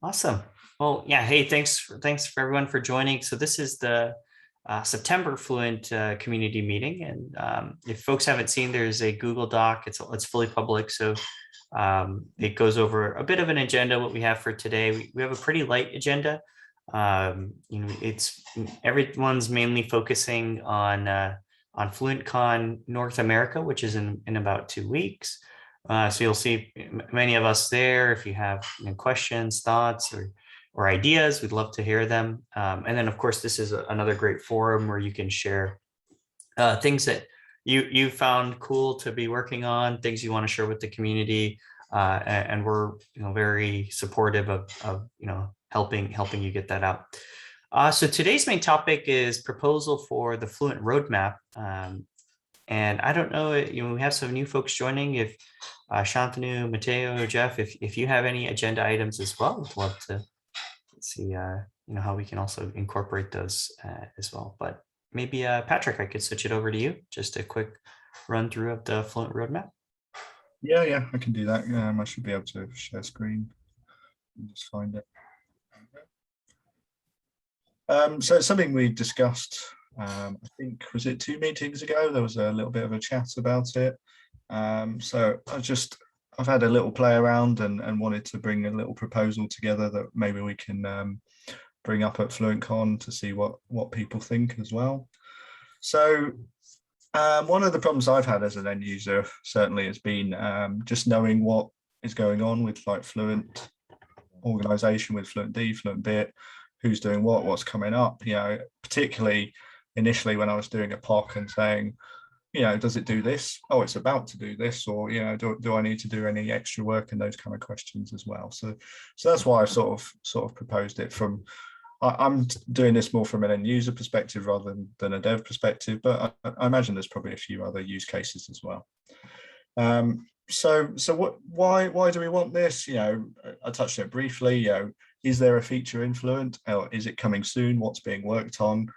Awesome. Well, yeah. Hey, thanks for everyone for joining. So this is the September Fluent community meeting, and if folks haven't seen, there's a Google Doc. It's fully public, so it goes over a bit of an agenda. What we have for today, we have a pretty light agenda. It's everyone's mainly focusing on FluentCon North America, which is in about 2 weeks. So you'll see many of us there. If you have questions, thoughts, or ideas, we'd love to hear them. And then, of course, this is another great forum where you can share things that you found cool to be working on, things you want to share with the community, and we're very supportive of helping you get that out. So today's main topic is proposal for the Fluent roadmap. And I don't know, we have some new folks joining. If Shantanu, Matteo, Jeff, if you have any agenda items as well, I'd love to see how we can also incorporate those as well. But maybe Patrick, I could switch it over to you. Just a quick run through of the Fluent roadmap. Yeah, I can do that. I should be able to share screen. Just find it. So it's something we discussed. I think, was it 2 meetings ago? There was a little bit of a chat about it. So I've had a little play around and wanted to bring a little proposal together that maybe we can bring up at FluentCon to see what people think as well. So one of the problems I've had as an end user certainly has been just knowing what is going on with like Fluent organization, with Fluent D, Fluent Bit, who's doing what's coming up, particularly initially when I was doing a POC and saying, does it do this? Oh, it's about to do this, or do I need to do any extra work, and those kind of questions as well. So that's why I sort of proposed it from. I'm doing this more from an end user perspective rather than a dev perspective, but I imagine there's probably a few other use cases as well. So why do we want this? I touched on it briefly. Is there a feature in Fluent, or is it coming soon? What's being worked on?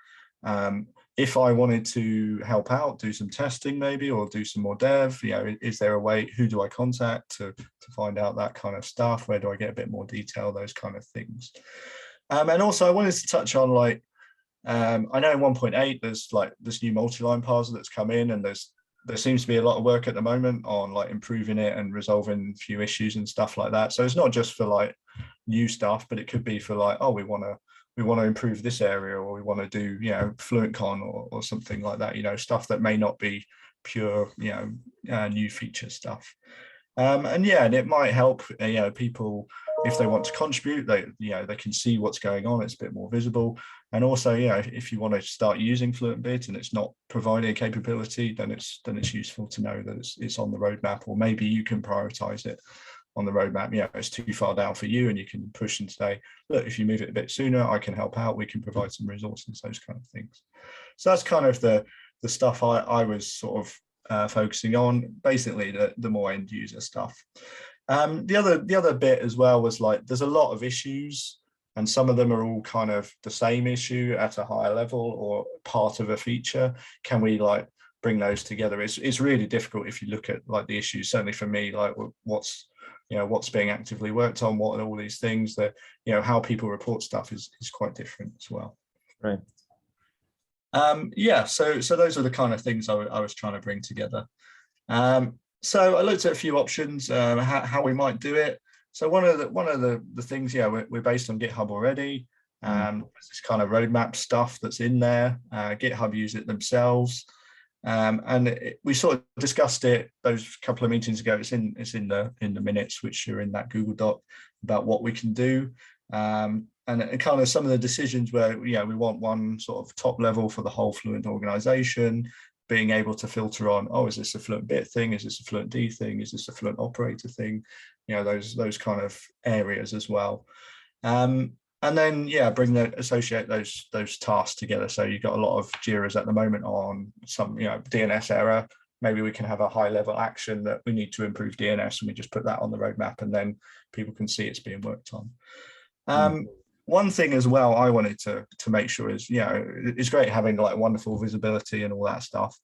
If I wanted to help out, do some testing maybe, or do some more dev, is there a way? Who do I contact to find out that kind of stuff? Where do I get a bit more detail? Those kind of things. And also, I wanted to touch on I know in 1.8 there's this new multi-line parser that's come in, and there seems to be a lot of work at the moment on improving it and resolving a few issues and stuff like that. So it's not just for new stuff, but it could be for we want to improve this area, or we want to do FluentCon or something like that. Stuff that may not be pure new feature stuff. And it might help people if they want to contribute. They can see what's going on. It's a bit more visible. And also, if you want to start using Fluent Bit and it's not providing a capability, then it's useful to know that it's on the roadmap, or maybe you can prioritize it on the roadmap. It's too far down for you, and you can push and say, look, if you move it a bit sooner, I can help out. We can provide some resources, those kind of things. So that's kind of the stuff I was sort of focusing on, basically the more end user stuff. The other bit as well was there's a lot of issues, and some of them are all kind of the same issue at a higher level or part of a feature. Can we bring those together? It's really difficult if you look at the issues. Certainly for me, what's being actively worked on, what are all these things that how people report stuff is quite different as well. Right. So those are the kind of things I was trying to bring together. So I looked at a few options, how we might do it. So one of the things, we're based on GitHub already. There's this kind of roadmap stuff that's in there. GitHub use it themselves, and we sort of discussed it those couple of meetings ago. It's in the minutes, which are in that Google Doc, about what we can do. And kind of some of the decisions where we want one sort of top level for the whole Fluent organization, being able to filter on, is this a Fluent Bit thing? Is this a Fluent D thing? Is this a Fluent operator thing? Those kind of areas as well. And then associate those tasks together. So you've got a lot of JIRAs at the moment on some DNS error. Maybe we can have a high level action that we need to improve DNS, and we just put that on the roadmap, and then people can see it's being worked on. One thing as well I wanted to make sure is, it's great having wonderful visibility and all that stuff,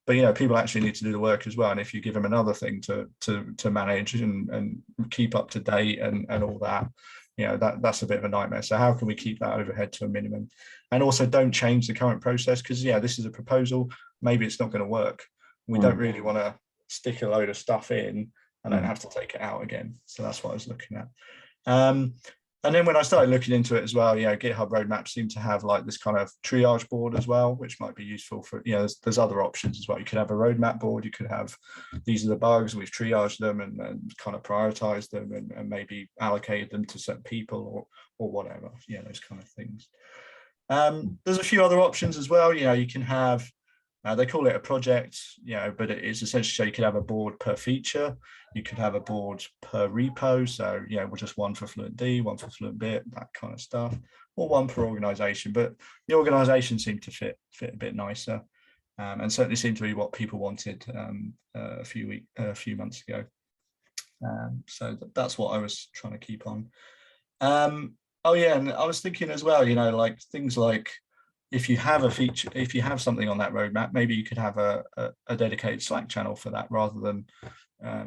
but people actually need to do the work as well. And if you give them another thing to manage and keep up to date and all that, that's a bit of a nightmare. So how can we keep that overhead to a minimum, and also don't change the current process? Because this is a proposal, maybe it's not going to work. We don't really want to stick a load of stuff in and then have to take it out again. So that's what I was looking at. And then when I started looking into it as well, GitHub roadmaps seem to have like this kind of triage board as well, which might be useful for, there's other options as well. You could have a roadmap board, you could have, these are the bugs, we've triaged them and kind of prioritized them and maybe allocated them to certain people or whatever, those kind of things. There's a few other options as well. You can have, they call it a project, but it's essentially, so you could have a board per feature. You could have a board per repo. So, just one for Fluent D, one for Fluent Bit, that kind of stuff, or one per organization. But the organization seemed to fit a bit nicer, and certainly seemed to be what people wanted a few months ago. So that's what I was trying to keep on. Oh yeah, and I was thinking as well, like things like, if you have a feature, if you have something on that roadmap, maybe you could have a dedicated Slack channel for that rather than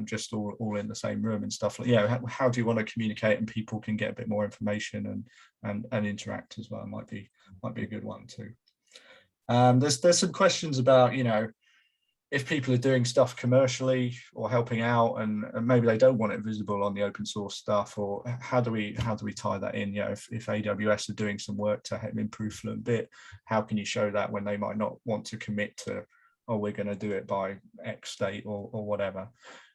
just all in the same room and stuff. Like, how do you want to communicate and people can get a bit more information and interact as well? Might be a good one too. There's some questions about, if people are doing stuff commercially or helping out and maybe they don't want it visible on the open source stuff, or how do we tie that in? If AWS are doing some work to help improve Fluent Bit, how can you show that when they might not want to commit to, oh, we're going to do it by X date or whatever?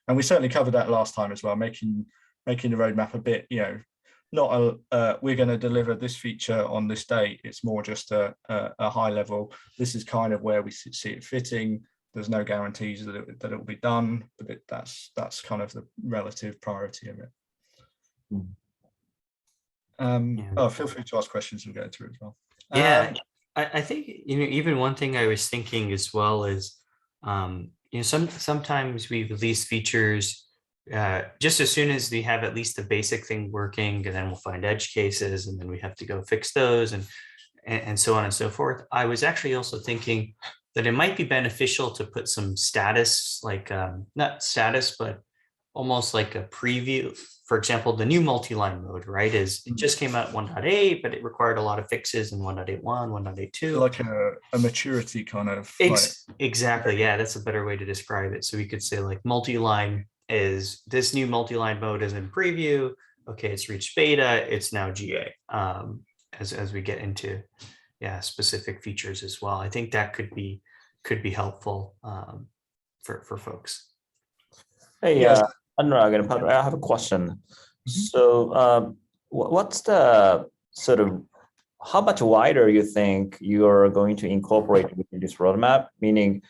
And we certainly covered that last time as well, making the roadmap a bit, not we're going to deliver this feature on this date. It's more just a high level. This is kind of where we see it fitting. There's no guarantees that it will be done, but that's kind of the relative priority of it. Feel free to ask questions and go through as well. I think even one thing I was thinking as well is sometimes we release features just as soon as we have at least the basic thing working, and then we'll find edge cases, and then we have to go fix those and so on and so forth. I was actually also thinking that it might be beneficial to put some status, like not status, but almost like a preview. For example, the new multi-line mode, right, it just came out 1.8, but it required a lot of fixes in 1.81, 1.82. Like a maturity kind of. Exactly, yeah, that's a better way to describe it. So we could say like multi-line is, this new multi-line mode is in preview. Okay, it's reached beta, it's now GA. As we get into specific features as well. I think that could be helpful for folks. Hey, Anurag and Patrick, I have a question. So what's the sort of, how much wider you think you are going to incorporate within this roadmap? Meaning,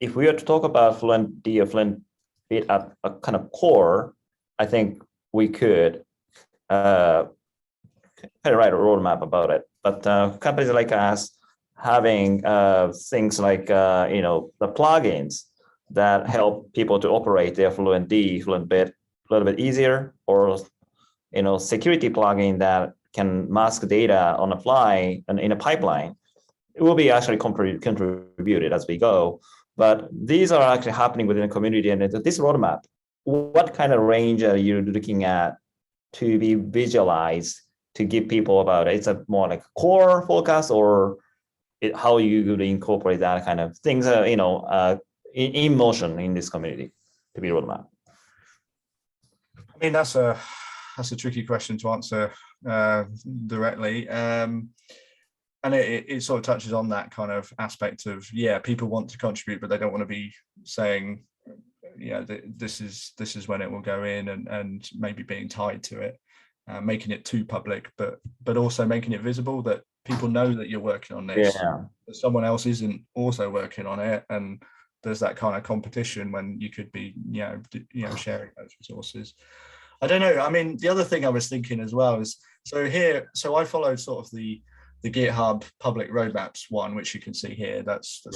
if we are to talk about Fluent D or Fluent Bit at a kind of core, I think we could kind of write a roadmap about it. But companies like us having things like the plugins that help people to operate their Fluent D, Fluent Bit a little bit easier, or security plugin that can mask data on the fly and in a pipeline, it will be actually contributed as we go. But these are actually happening within the community, and this roadmap, what kind of range are you looking at to be visualized to give people about it? It's a more like core focus, or how you could incorporate that kind of things, in motion in this community to be roadmap? I mean, that's a tricky question to answer directly. And it sort of touches on that kind of aspect of, people want to contribute, but they don't want to be saying, this is when it will go in, and maybe being tied to it, making it too public, but also making it visible that people know that you're working on this. That someone else isn't also working on it, and there's that kind of competition when you could be, sharing those resources. I don't know. I mean, the other thing I was thinking as well is, so I followed sort of the GitHub public roadmaps one, which you can see here. That's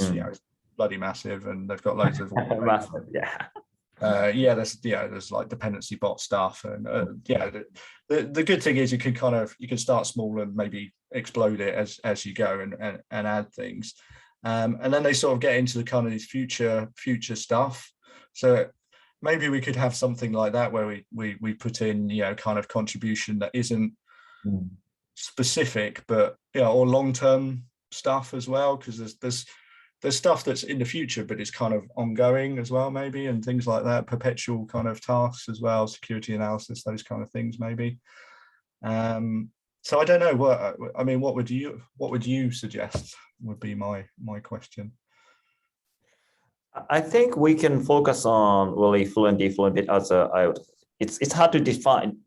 bloody massive, and they've got loads of massive, there's like dependency bot stuff, and the good thing is you can start small and maybe explode it as you go and add things, and then they sort of get into the kind of these future stuff. So maybe we could have something like that where we put in kind of contribution that isn't specific, but or long-term stuff as well, because there's stuff that's in the future, but it's kind of ongoing as well, maybe, and things like that, perpetual kind of tasks as well, security analysis, those kind of things, maybe. So I don't know what would you suggest would be my question. I think we can focus on really Fluent bit as it's hard to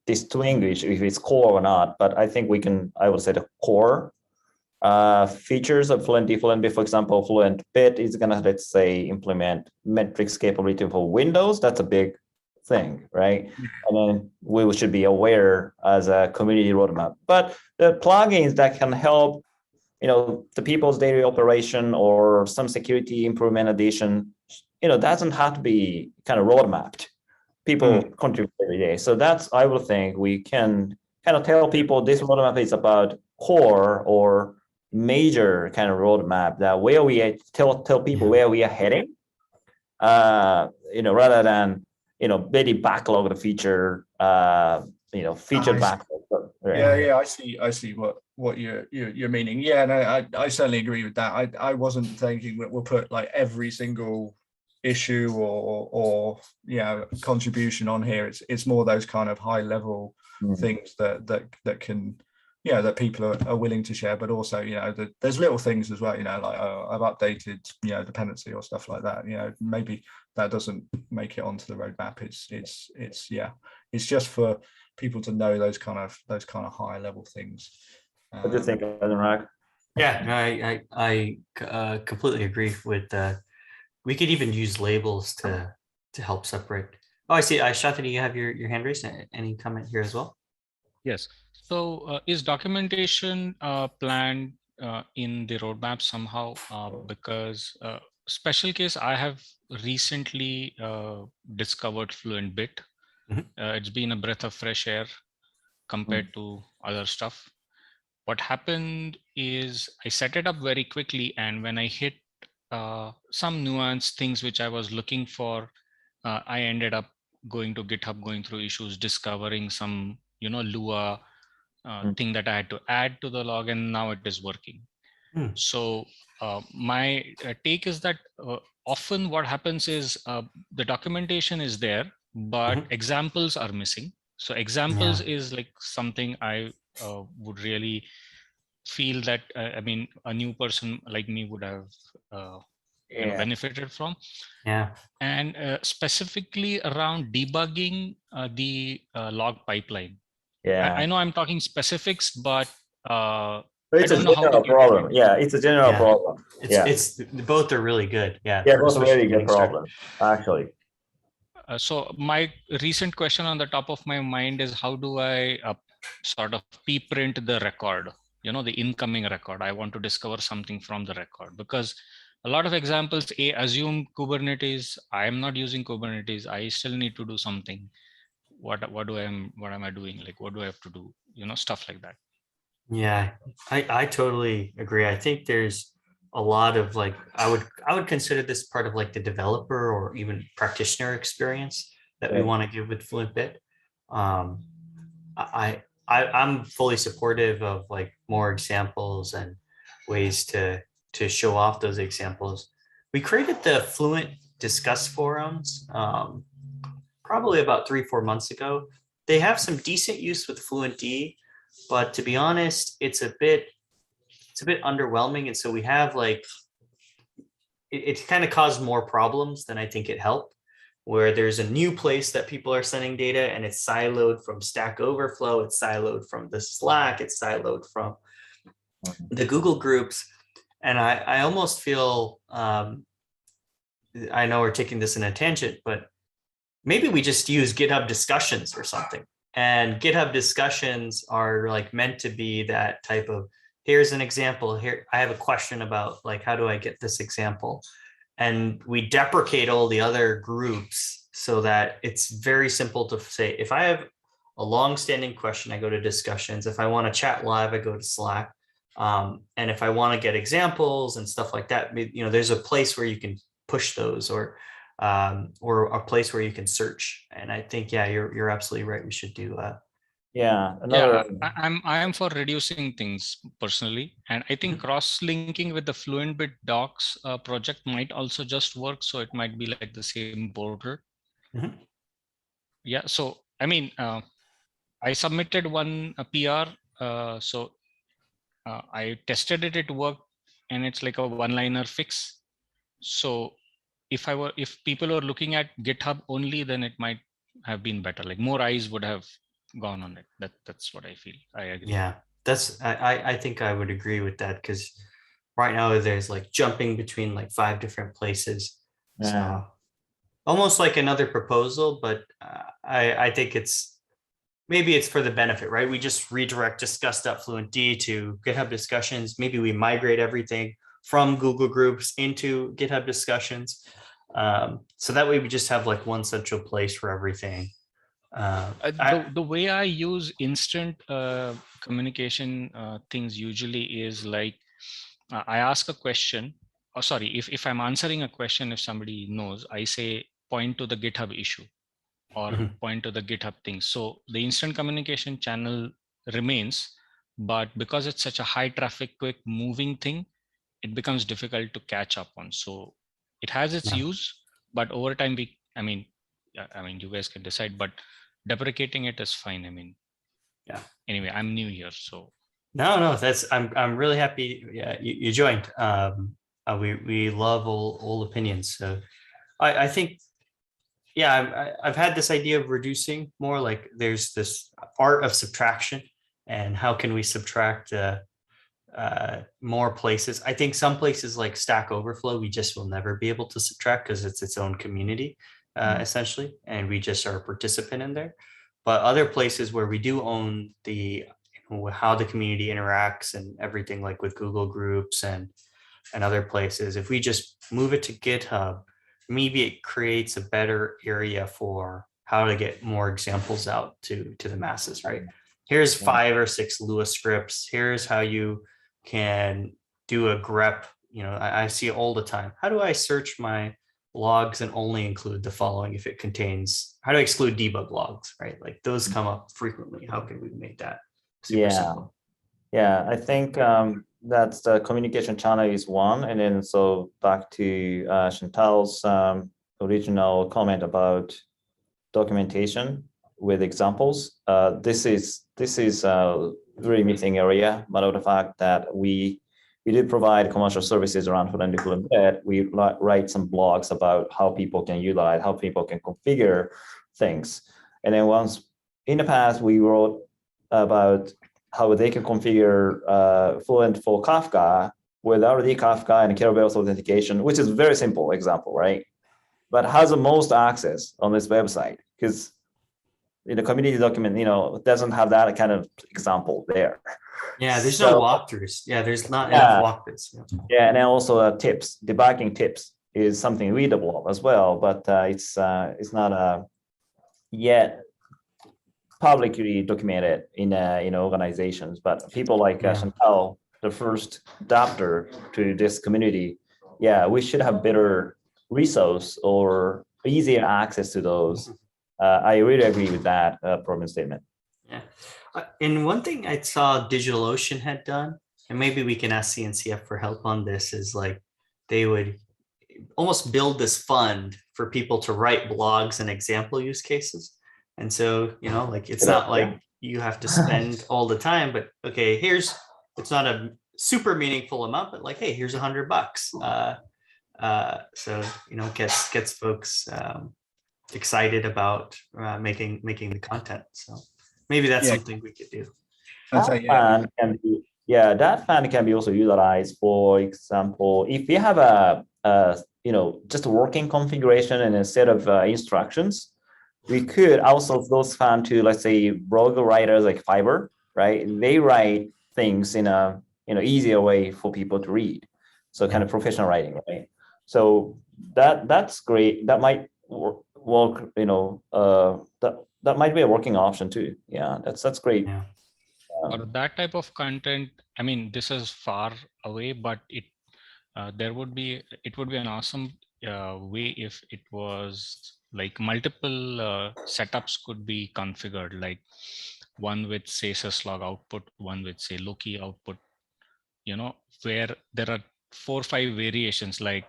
distinguish if it's core or not, but I think I would say the core features of Fluent bit, for example, Fluent bit is gonna, let's say, implement metrics capability for Windows. That's a big thing, right? And then we should be aware as a community roadmap. But the plugins that can help, the people's daily operation or some security improvement addition, doesn't have to be kind of roadmapped. People contribute every day. So that's, I would think we can kind of tell people this roadmap is about core or major kind of roadmap, that where we tell people where we are heading, rather than, very backlog the feature, feature backlog. Yeah, I see what you're meaning. Yeah, no, I certainly agree with that. I wasn't thinking that we'll put like every single issue or contribution on here. It's more those kind of high level things that can, that people are willing to share, but also, there's little things as well, like I've updated, dependency or stuff like that. Maybe that doesn't make it onto the roadmap. It's just for people to know those kind of high level things. What do you think, Anurag? Yeah, no, I completely agree with that. We could even use labels to help separate. Oh, I see. Shantanu, you have your hand raised. Any comment here as well? Yes. So is documentation planned in the roadmap somehow? Because special case, I have recently discovered Fluent bit. It's been a breath of fresh air compared to other stuff. What happened is I set it up very quickly, and when I hit some nuanced things which I was looking for, I ended up going to GitHub, going through issues, discovering some, Lua thing that I had to add to the log, and now it is working. So my take is that often what happens is the documentation is there, but examples are missing. So examples is like something I would really feel that a new person like me would have benefited from. And specifically around debugging the log pipeline. I know I'm talking specifics, but it's a general problem. Yeah, it's a general problem. It's both are really good. Yeah, both are really good problem, actually. So my recent question on the top of my mind is, how do I sort of pre-print the record, the incoming record? I want to discover something from the record, because a lot of examples assume Kubernetes. I am not using Kubernetes. I still need to do something. What am I doing? Like, what do I have to do? Stuff like that. Yeah, I totally agree. I think there's a lot of like, I would consider this part of like the developer or even practitioner experience that we want to give with Fluent bit. I'm fully supportive of like more examples and ways to show off those examples. We created the Fluent Discuss forums probably about 3-4 months ago. They have some decent use with Fluent D, but to be honest, it's a bit underwhelming. And so we have like, it kind of caused more problems than I think it helped, where there's a new place that people are sending data and it's siloed from Stack Overflow, it's siloed from the Slack, it's siloed from the Google groups. And I almost feel, I know we're taking this in a tangent, but maybe we just use GitHub discussions or something. And GitHub discussions are like meant to be that type of, here's an example here. I have a question about like, how do I get this example? And we deprecate all the other groups so that it's very simple to say, if I have a long-standing question, I go to discussions. If I want to chat live, I go to Slack. And if I want to get examples and stuff like that, there's a place where you can push those, or a place where you can search. And I think, yeah, you're absolutely right. We should do Yeah, Yeah, another. I am for reducing things personally, and I think cross-linking with the Fluent Bit Docs project might also just work. So it might be like the same border. Mhm. Yeah. So I mean, I submitted one PR. So I tested it. It worked, and it's like a one-liner fix. So if people were looking at GitHub only, then it might have been better. Like more eyes would have gone on it. That's what I feel. I agree. Yeah, I think I would agree with that, because right now there's like jumping between like 5 different places. Yeah. So almost like another proposal, but I think maybe it's for the benefit, right? We just redirect discuss.fluentd to GitHub discussions. Maybe we migrate everything from Google Groups into GitHub discussions. So that way we just have like one central place for everything. The way I use instant communication things usually is like I ask a question. Oh, sorry, if I'm answering a question, if somebody knows, I say point to the GitHub issue or Mhm. point to the GitHub thing. So the instant communication channel remains, but because it's such a high traffic, quick moving thing, it becomes difficult to catch up on. So it has its Yeah. use, but over time, I mean, you guys can decide, but deprecating it is fine. I mean, Yeah. Anyway, I'm new here, so. No, I'm really happy. Yeah, you joined. We love all opinions. So I think, yeah, I've had this idea of reducing more, like there's this art of subtraction, and how can we subtract more places. I think some places like Stack Overflow, we just will never be able to subtract because it's its own community, essentially, and we just are a participant in there. But other places where we do own how the community interacts and everything, like with Google Groups and other places, if we just move it to GitHub, maybe it creates a better area for how to get more examples out to the masses, right? Here's 5 or 6 Lua scripts. Here's how you can do a grep. I see it all the time. How do I search my logs and only include the following if it contains, how do I exclude debug logs, right? Like those come up frequently. How can we make that super simple? Yeah, I think that's the communication channel is one. And then so back to Chantal's original comment about documentation with examples. This is a really missing area. But of the fact that we did provide commercial services around Fluent Bit, we write some blogs about how people can utilize, how people can configure things. And then once in the past, we wrote about how they can configure Fluent for Kafka without the Kafka and Kerberos authentication, which is a very simple example, right? But has the most access on this website because in the community document, doesn't have that kind of example there. Yeah, there's no walkthroughs. Yeah, there's not enough walkthroughs. Yeah, and then also tips, debugging tips is something readable as well, but it's not yet publicly documented in organizations. But people like Chantal, the first adapter to this community, we should have better resource or easier access to those. I really agree with that problem statement. Yeah, and one thing I saw DigitalOcean had done, and maybe we can ask CNCF for help on this, is like they would almost build this fund for people to write blogs and example use cases. And so, like it's not like you have to spend all the time, but okay, it's not a super meaningful amount, but like, hey, here's $100. So gets folks excited about making the content. So maybe that's something we could do. That fund can be also utilized. For example, if you have a just a working configuration and a set of instructions, we could outsource those funds to, let's say, blog writers like Fiverr, right? They write things in a easier way for people to read. So kind of professional writing, right? So that's great. That might work. That might be a working option too. Yeah, that's great. Yeah. For that type of content, I mean, this is far away, but it would be an awesome way if it was like multiple setups could be configured. Like one with say syslog output, one with say Loki output, where there are 4 or 5 variations, like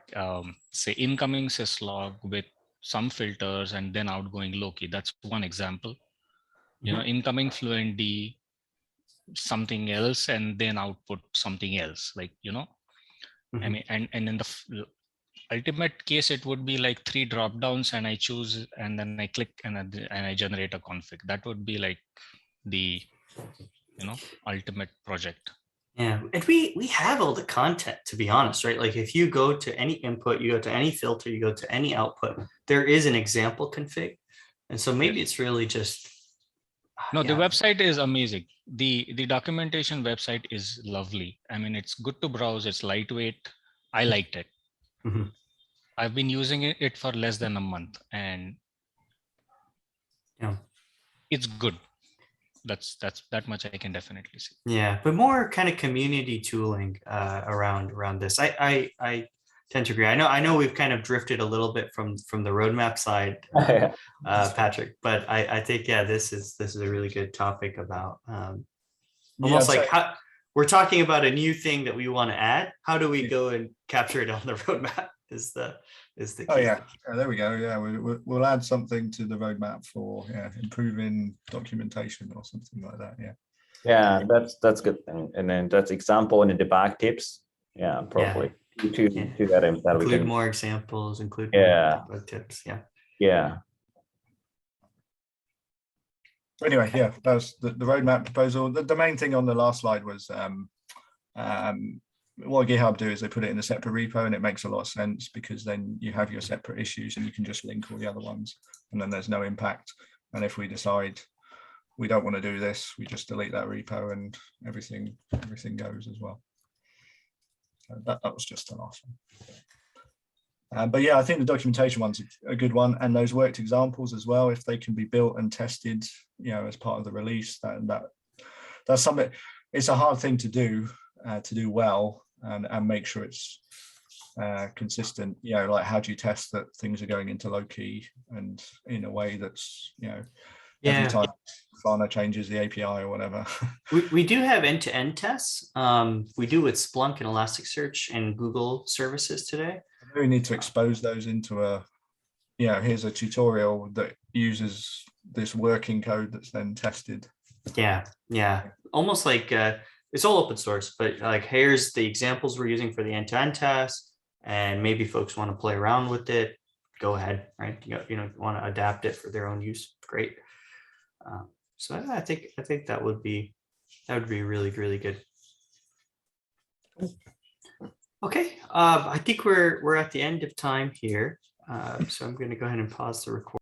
say incoming syslog with some filters and then outgoing Loki. That's one example. Incoming Fluent D, something else, and then output something else, like, I mean, and in the ultimate case, it would be like 3 drop downs, and I choose, and then I click, and I generate a config. That would be like the ultimate project. Yeah, and we have all the content, to be honest, right? Like if you go to any input, you go to any filter, you go to any output, there is an example config. And so maybe it's really just no, the website is amazing. The documentation website is lovely. I mean, it's good to browse, it's lightweight. I liked it. I've been using it for less than a month, and it's good. That's that much I can definitely see. Yeah, but more kind of community tooling around this. I tend to agree. I know we've kind of drifted a little bit from the roadmap side, Patrick, but I think this is a really good topic about almost like how we're talking about a new thing that we want to add. How do we go and capture it on the roadmap? Is the key. Oh yeah, there we go. Yeah, we'll add something to the roadmap for improving documentation or something like that. Yeah, that's good thing. And then that's example in the debug tips. Yeah, probably to that include we can more examples, include more debug tips. Yeah. Anyway, that was the roadmap proposal. The main thing on the last slide was what GitHub do is they put it in a separate repo, and it makes a lot of sense because then you have your separate issues and you can just link all the other ones, and then there's no impact. And if we decide we don't want to do this, we just delete that repo and everything goes as well. So that was just an awesome. But yeah, I think the documentation one's a good one, and those worked examples as well, if they can be built and tested, as part of the release, that's something. It's a hard thing to do well and make sure it's consistent. Like how do you test that things are going into Loki and in a way that's every time Fauna changes the API or whatever. We do have end-to-end tests. We do with Splunk and Elasticsearch and Google services today. We need to expose those into here's a tutorial that uses this working code that's then tested. Yeah. Almost like it's all open source, but like here's the examples we're using for the end-to-end test, and maybe folks want to play around with it. Go ahead, right? Want to adapt it for their own use. Great. So I think that would be really, really good. Okay, I think we're at the end of time here. So I'm going to go ahead and pause the recording.